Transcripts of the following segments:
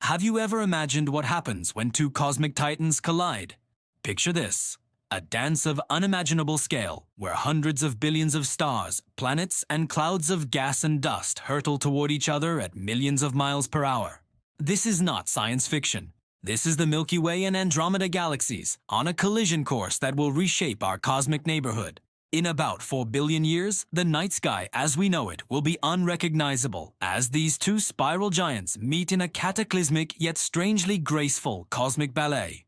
Have you ever imagined what happens when two cosmic titans collide? Picture this: a dance of unimaginable scale, where hundreds of billions of stars, planets, and clouds of gas and dust hurtle toward each other at millions of miles per hour. This is not science fiction. This is the Milky Way and Andromeda galaxies on a collision course that will reshape our cosmic neighborhood. In about 4 billion years, the night sky as we know it will be unrecognizable as these two spiral giants meet in a cataclysmic yet strangely graceful cosmic ballet.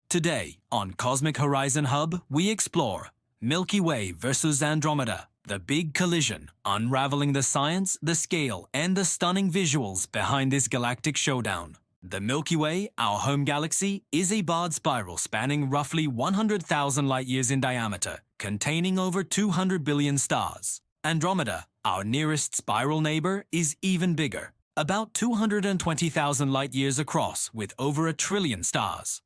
Today, on Cosmic Horizon Hub, we explore Milky Way versus Andromeda, the big collision, unraveling the science, the scale, and the stunning visuals behind this galactic showdown. The Milky Way, our home galaxy, is a barred spiral spanning roughly 100,000 light-years in diameter, containing over 200 billion stars. Andromeda, our nearest spiral neighbor, is even bigger, about 220,000 light-years across with over 1 trillion stars.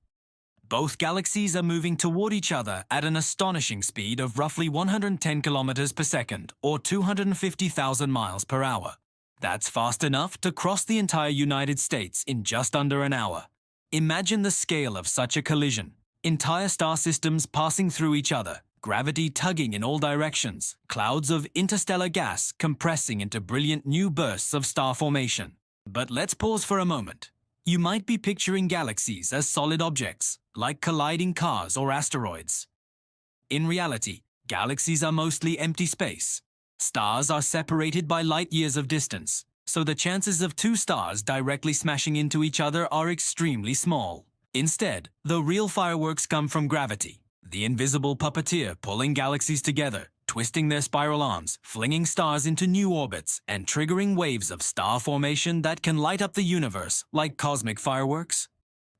Both galaxies are moving toward each other at an astonishing speed of roughly 110 kilometers per second or 250,000 miles per hour. That's fast enough to cross the entire United States in just under an hour. Imagine the scale of such a collision. Entire star systems passing through each other, gravity tugging in all directions, clouds of interstellar gas compressing into brilliant new bursts of star formation. But let's pause for a moment. You might be picturing galaxies as solid objects, like colliding cars or asteroids. In reality, galaxies are mostly empty space. Stars are separated by light-years of distance, so the chances of two stars directly smashing into each other are extremely small. Instead, the real fireworks come from gravity, the invisible puppeteer pulling galaxies together, twisting their spiral arms, flinging stars into new orbits, and triggering waves of star formation that can light up the universe like cosmic fireworks.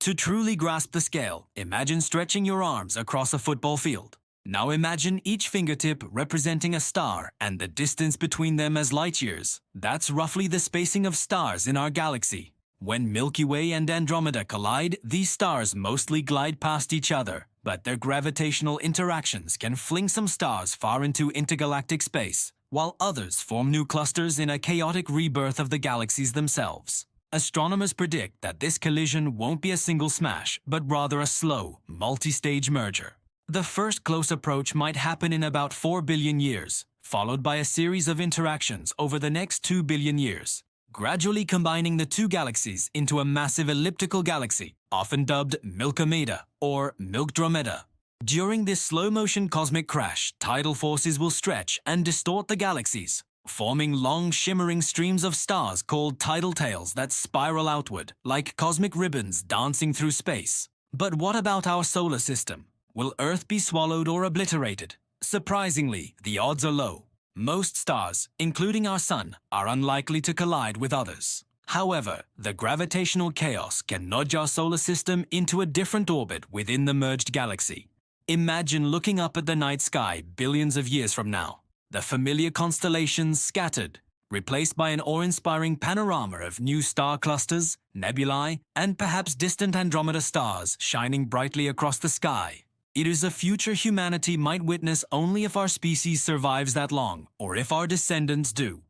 To truly grasp the scale, imagine stretching your arms across a football field. Now imagine each fingertip representing a star and the distance between them as light-years. That's roughly the spacing of stars in our galaxy. When Milky Way and Andromeda collide, these stars mostly glide past each other, but their gravitational interactions can fling some stars far into intergalactic space, while others form new clusters in a chaotic rebirth of the galaxies themselves. Astronomers predict that this collision won't be a single smash, but rather a slow, multi-stage merger. The first close approach might happen in about 4 billion years, followed by a series of interactions over the next 2 billion years, gradually combining the two galaxies into a massive elliptical galaxy, often dubbed Milkomeda or Milkdromeda. During this slow-motion cosmic crash, tidal forces will stretch and distort the galaxies, forming long shimmering streams of stars called tidal tails that spiral outward, like cosmic ribbons dancing through space. But what about our solar system? Will Earth be swallowed or obliterated? Surprisingly, the odds are low. Most stars, including our Sun, are unlikely to collide with others. However, the gravitational chaos can nudge our solar system into a different orbit within the merged galaxy. Imagine looking up at the night sky billions of years from now. The familiar constellations scattered, replaced by an awe-inspiring panorama of new star clusters, nebulae, and perhaps distant Andromeda stars shining brightly across the sky. It is a future humanity might witness only if our species survives that long, or if our descendants do.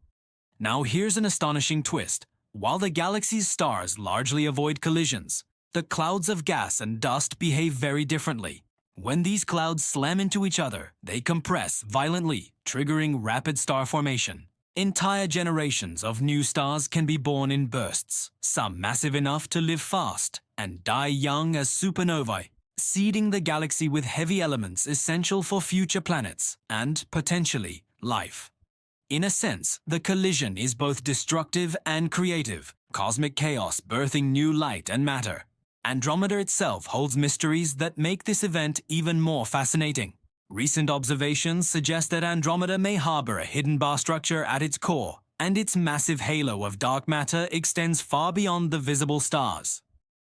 Now here's an astonishing twist. While the galaxy's stars largely avoid collisions, the clouds of gas and dust behave very differently. When these clouds slam into each other, they compress violently, triggering rapid star formation. Entire generations of new stars can be born in bursts, some massive enough to live fast and die young as supernovae, seeding the galaxy with heavy elements essential for future planets and, potentially, life. In a sense, the collision is both destructive and creative, cosmic chaos birthing new light and matter. Andromeda itself holds mysteries that make this event even more fascinating. Recent observations suggest that Andromeda may harbor a hidden bar structure at its core, and its massive halo of dark matter extends far beyond the visible stars.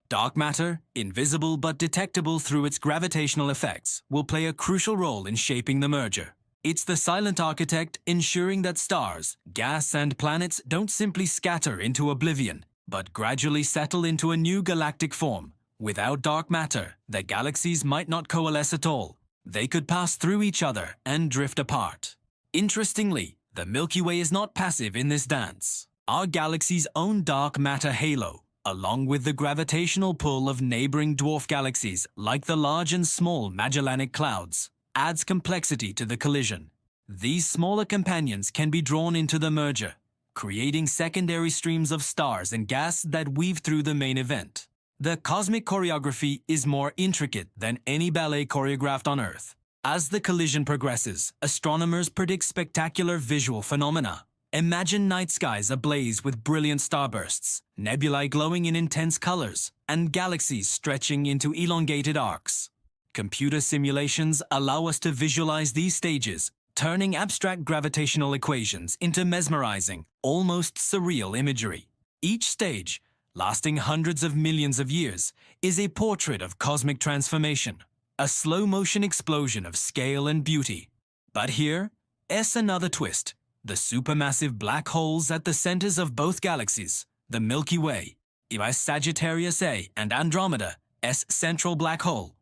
Dark matter, invisible but detectable through its gravitational effects, will play a crucial role in shaping the merger. It's the silent architect ensuring that stars, gas, and planets don't simply scatter into oblivion, but gradually settle into a new galactic form. Without dark matter, the galaxies might not coalesce at all. They could pass through each other and drift apart. Interestingly, the Milky Way is not passive in this dance. Our galaxy's own dark matter halo, along with the gravitational pull of neighboring dwarf galaxies like the Large and Small Magellanic Clouds, adds complexity to the collision. These smaller companions can be drawn into the merger, creating secondary streams of stars and gas that weave through the main event. The cosmic choreography is more intricate than any ballet choreographed on Earth. As the collision progresses, astronomers predict spectacular visual phenomena. Imagine night skies ablaze with brilliant starbursts, nebulae glowing in intense colors, and galaxies stretching into elongated arcs. Computer simulations allow us to visualize these stages, turning abstract gravitational equations into mesmerizing, almost surreal imagery. Each stage, lasting hundreds of millions of years, is a portrait of cosmic transformation, a slow-motion explosion of scale and beauty. But here's another twist. The supermassive black holes at the centers of both galaxies, the Milky Way, Sagittarius A and Andromeda S central black hole,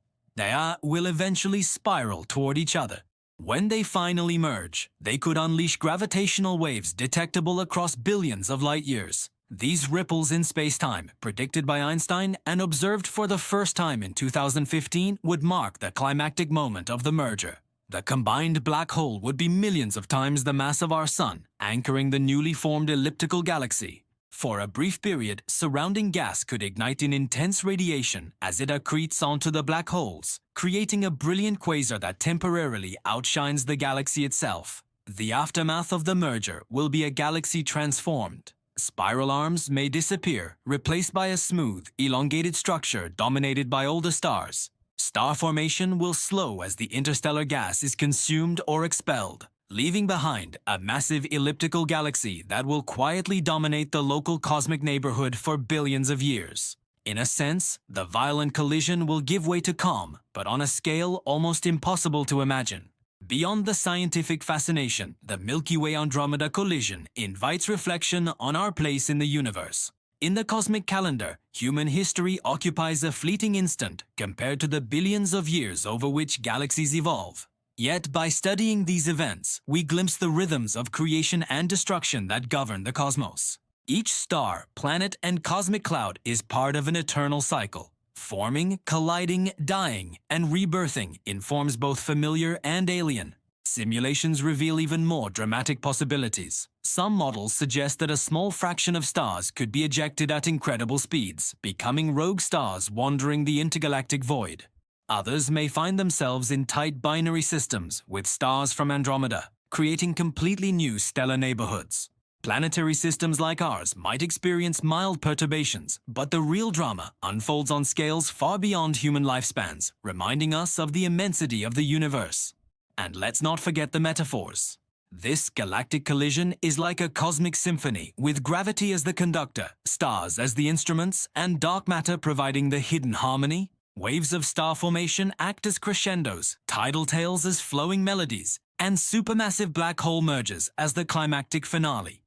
will eventually spiral toward each other. When they finally merge, they could unleash gravitational waves detectable across billions of light years. These ripples in space-time, predicted by Einstein and observed for the first time in 2015, would mark the climactic moment of the merger. The combined black hole would be millions of times the mass of our Sun, anchoring the newly formed elliptical galaxy. For a brief period, surrounding gas could ignite in intense radiation as it accretes onto the black holes, creating a brilliant quasar that temporarily outshines the galaxy itself. The aftermath of the merger will be a galaxy transformed. Spiral arms may disappear, replaced by a smooth, elongated structure dominated by older stars. Star formation will slow as the interstellar gas is consumed or expelled, leaving behind a massive elliptical galaxy that will quietly dominate the local cosmic neighborhood for billions of years. In a sense, the violent collision will give way to calm, but on a scale almost impossible to imagine. Beyond the scientific fascination, the Milky Way Andromeda collision invites reflection on our place in the universe. In the cosmic calendar, human history occupies a fleeting instant compared to the billions of years over which galaxies evolve. Yet, by studying these events, we glimpse the rhythms of creation and destruction that govern the cosmos. Each star, planet, and cosmic cloud is part of an eternal cycle. Forming, colliding, dying, and rebirthing in forms both familiar and alien. Simulations reveal even more dramatic possibilities. Some models suggest that a small fraction of stars could be ejected at incredible speeds, becoming rogue stars wandering the intergalactic void. Others may find themselves in tight binary systems with stars from Andromeda, creating completely new stellar neighborhoods. Planetary systems like ours might experience mild perturbations, but the real drama unfolds on scales far beyond human lifespans, reminding us of the immensity of the universe. And let's not forget the metaphors. This galactic collision is like a cosmic symphony, with gravity as the conductor, stars as the instruments, and dark matter providing the hidden harmony. Waves of star formation act as crescendos, tidal tales as flowing melodies, and supermassive black hole mergers as the climactic finale.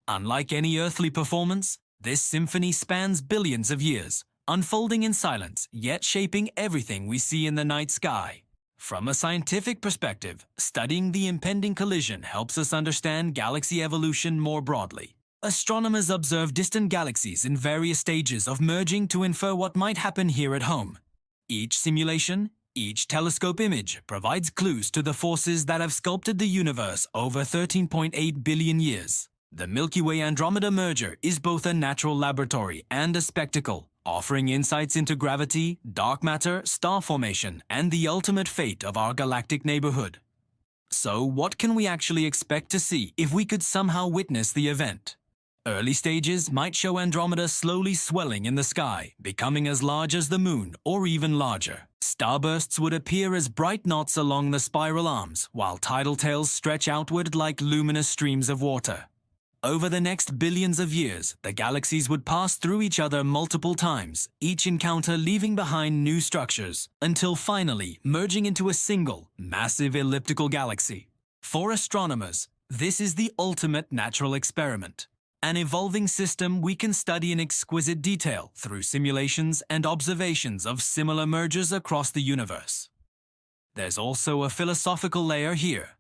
Unlike any earthly performance, this symphony spans billions of years, unfolding in silence, yet shaping everything we see in the night sky. From a scientific perspective, studying the impending collision helps us understand galaxy evolution more broadly. Astronomers observe distant galaxies in various stages of merging to infer what might happen here at home. Each simulation, each telescope image provides clues to the forces that have sculpted the universe over 13.8 billion years. The Milky Way Andromeda merger is both a natural laboratory and a spectacle, offering insights into gravity, dark matter, star formation, and the ultimate fate of our galactic neighborhood. So, what can we actually expect to see if we could somehow witness the event? Early stages might show Andromeda slowly swelling in the sky, becoming as large as the moon or even larger. Starbursts would appear as bright knots along the spiral arms, while tidal tails stretch outward like luminous streams of water. Over the next billions of years, the galaxies would pass through each other multiple times, each encounter leaving behind new structures, until finally merging into a single, massive elliptical galaxy. For astronomers, this is the ultimate natural experiment, an evolving system we can study in exquisite detail through simulations and observations of similar mergers across the universe. There's also a philosophical layer here.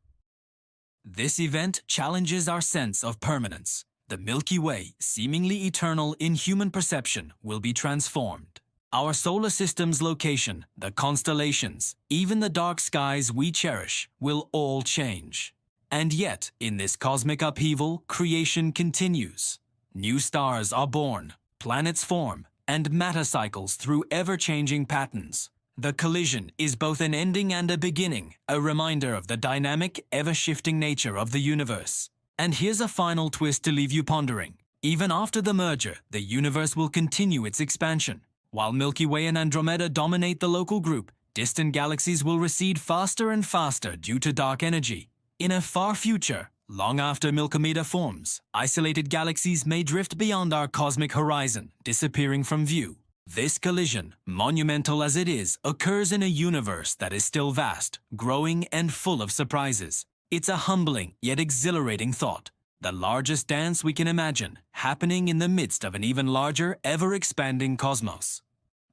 This event challenges our sense of permanence. The Milky Way, seemingly eternal in human perception, will be transformed. Our solar system's location, the constellations, even the dark skies we cherish, will all change. And yet, in this cosmic upheaval, creation continues. New stars are born, planets form, and matter cycles through ever-changing patterns. The collision is both an ending and a beginning, a reminder of the dynamic, ever-shifting nature of the universe. And here's a final twist to leave you pondering. Even after the merger, the universe will continue its expansion. While Milky Way and Andromeda dominate the local group, distant galaxies will recede faster and faster due to dark energy. In a far future, long after Milkomeda forms, isolated galaxies may drift beyond our cosmic horizon, disappearing from view. This collision, monumental as it is, occurs in a universe that is still vast, growing, and full of surprises. It's a humbling yet exhilarating thought. The largest dance we can imagine, happening in the midst of an even larger, ever-expanding cosmos.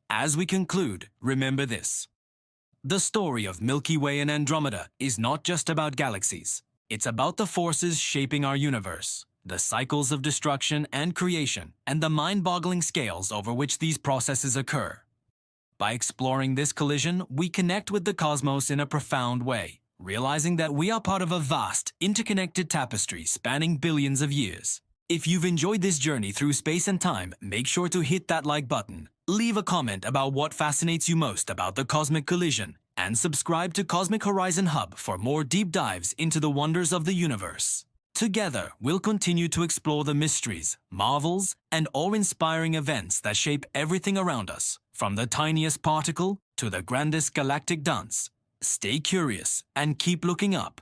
As we conclude, remember this. The story of Milky Way and Andromeda is not just about galaxies. It's about the forces shaping our universe, the cycles of destruction and creation, and the mind-boggling scales over which these processes occur. By exploring this collision, we connect with the cosmos in a profound way, realizing that we are part of a vast, interconnected tapestry spanning billions of years. If you've enjoyed this journey through space and time, make sure to hit that like button, leave a comment about what fascinates you most about the cosmic collision, and subscribe to Cosmic Horizon Hub for more deep dives into the wonders of the universe. Together, we'll continue to explore the mysteries, marvels, and awe-inspiring events that shape everything around us, from the tiniest particle to the grandest galactic dance. Stay curious and keep looking up.